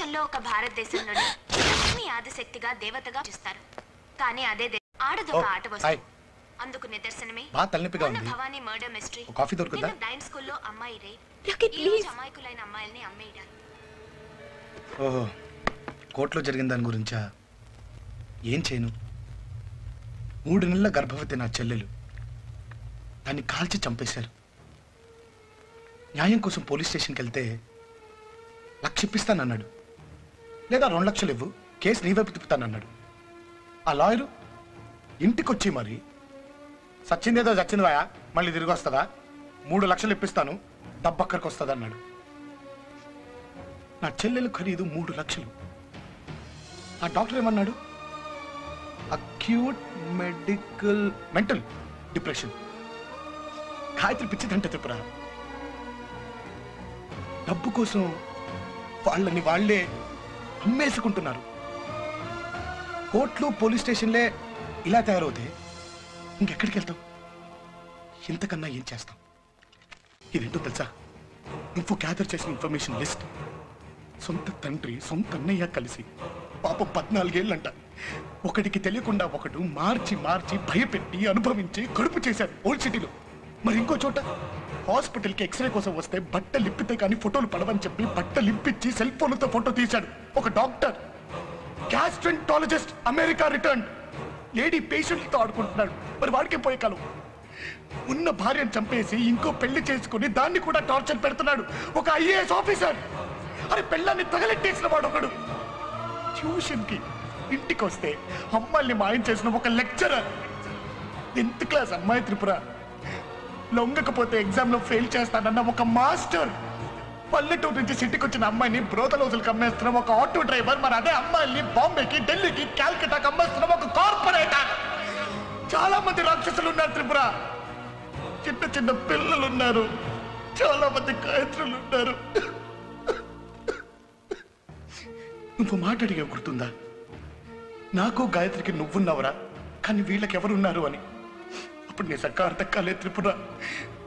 ప్రపంచంలో ఒక భారతదేశంలోని లక్ష్మి ఆదిశక్తిగా దేవతగా చూస్తారు. కానీ అదే ఆడదొక ఆట వస్తువు. అందుకు నిదర్శనమే భవానీ మర్డర్ మిస్టరీ. కాఫీ దొరుకుతుందా? బ్లైండ్ స్కూల్లో అమ్మాయి రేప్, అమాయకులైన అమ్మాయిల్ని అమ్మేయడం. ఓహో, కోర్టులో జరిగిన దాని గురించా? ఏం చేయను? 3 నెలల గర్భవతి నా చెల్లెలు, దాన్ని కాల్చి చంపేశారు. న్యాయం కోసం పోలీస్ స్టేషన్కి వెళ్తే 1,00,000 ఇప్పిస్తానన్నాడు. లేదా 2 లక్షలు ఇవ్వు, కేసు నీ వైపు తిప్పుతానన్నాడు. ఆ లాయరు ఇంటికొచ్చి మరి సచ్చిందేదో చచ్చిందివాయా, మళ్ళీ తిరిగి వస్తుందా, 3 లక్షలు ఇప్పిస్తాను, దబ్బక్కడికి వస్తుంది అన్నాడు. నా చెల్లెలు ఖరీదు 3 లక్షలు. ఆ డాక్టర్ ఏమన్నాడు? Acute mental depression. గాయత్రి పిచ్చిదంటే త్రిపుర. డబ్బు కోసం వాళ్ళని వాళ్లే అమ్మేసుకుంటున్నారు. కోర్టులు పోలీస్ స్టేషన్లే ఇలా తయారవుతే ఇంకెక్కడికి వెళ్తాం? ఇంతకన్నా ఏం చేస్తాం? ఇదేంటో తెలుసా? నువ్వు గ్యాదర్ చేసిన ఇన్ఫర్మేషన్ లిస్ట్ సొంత తండ్రి సొంత అన్నయ్య కలిసి పాపం 14 ఏళ్ళంట ఒకటికి తెలియకుండా ఒకడు మార్చి భయపెట్టి అనుభవించి కడుపు చేశారు ఓల్డ్ సిటీలో. మరి ఇంకో చోట హాస్పిటల్కి ఎక్స్రే కోసం వస్తే బట్టలు ఇప్పితే కానీ ఫోటోలు పడవని చెప్పి బట్టలు ఇప్పించి సెల్ ఫోన్లతో ఫోటో తీశాడు ఒక doctor. Gastroenterologist America return. Lady పేషెంట్లతో ఆడుకుంటున్నాడు. మరి వాడికే పోయే కాలం. ఉన్న భార్యను చంపేసి ఇంకో పెళ్లి చేసుకుని దాన్ని కూడా టార్చర్ పెడుతున్నాడు ఒక IAS ఆఫీసర్. అరే పెళ్ళాన్ని తగలెట్టేసిన వాడు ఒకడు. ట్యూషన్కి ఇంటికి వస్తే అమ్మాయిల్ని మాయం చేసిన ఒక లెక్చరర్. 10th క్లాస్ అమ్మాయి త్రిపుర. లొంగకపోతే ఎగ్జామ్లో ఫెయిల్ చేస్తానన్న ఒక మాస్టర్. పల్లెటూరు నుంచి సిటీకి వచ్చిన అమ్మాయిని బ్రోతలోజులకు అమ్మేస్తున్నాం ఒక ఆటో డ్రైవర్. మరి అదే అమ్మాయిల్ని బాంబేకి, ఢిల్లీకి, క్యాల్కటాకి అమ్మేస్తున్నాం ఒక కార్పొరేటర్. చాలా మంది రాక్షసులు ఉన్నారు త్రిపుర. చిన్న పిల్లలు ఉన్నారు. చాలా మంది గాయత్రులు ఉన్నారు. నువ్వు మాట్లాడిగా గుర్తుందా? నాకు గాయత్రికి నువ్వున్నావురా, కానీ వీళ్ళకెవరున్నారు అని. అప్పుడు నీ సక్క అర్థం కాలేదు త్రిపుర.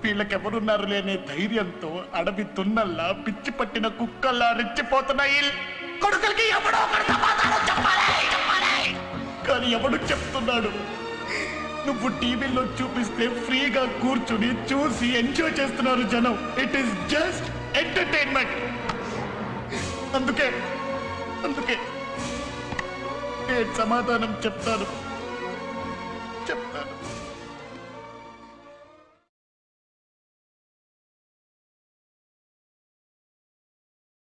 వీళ్ళకెవరున్నారు లేనే ధైర్యంతో అడవి తున్నల్లా పిచ్చి పట్టిన కుక్కల్లా రెచ్చిపోతున్నాయి. కొడుకులకి ఎవడో కానీ ఎవడు చెప్తున్నాడు? నువ్వు టీవీలో చూపిస్తే ఫ్రీగా కూర్చుని చూసి ఎంజాయ్ చేస్తున్నారు జనం. It is just entertainment. అందుకే నేను సమాధానం చెప్తాను.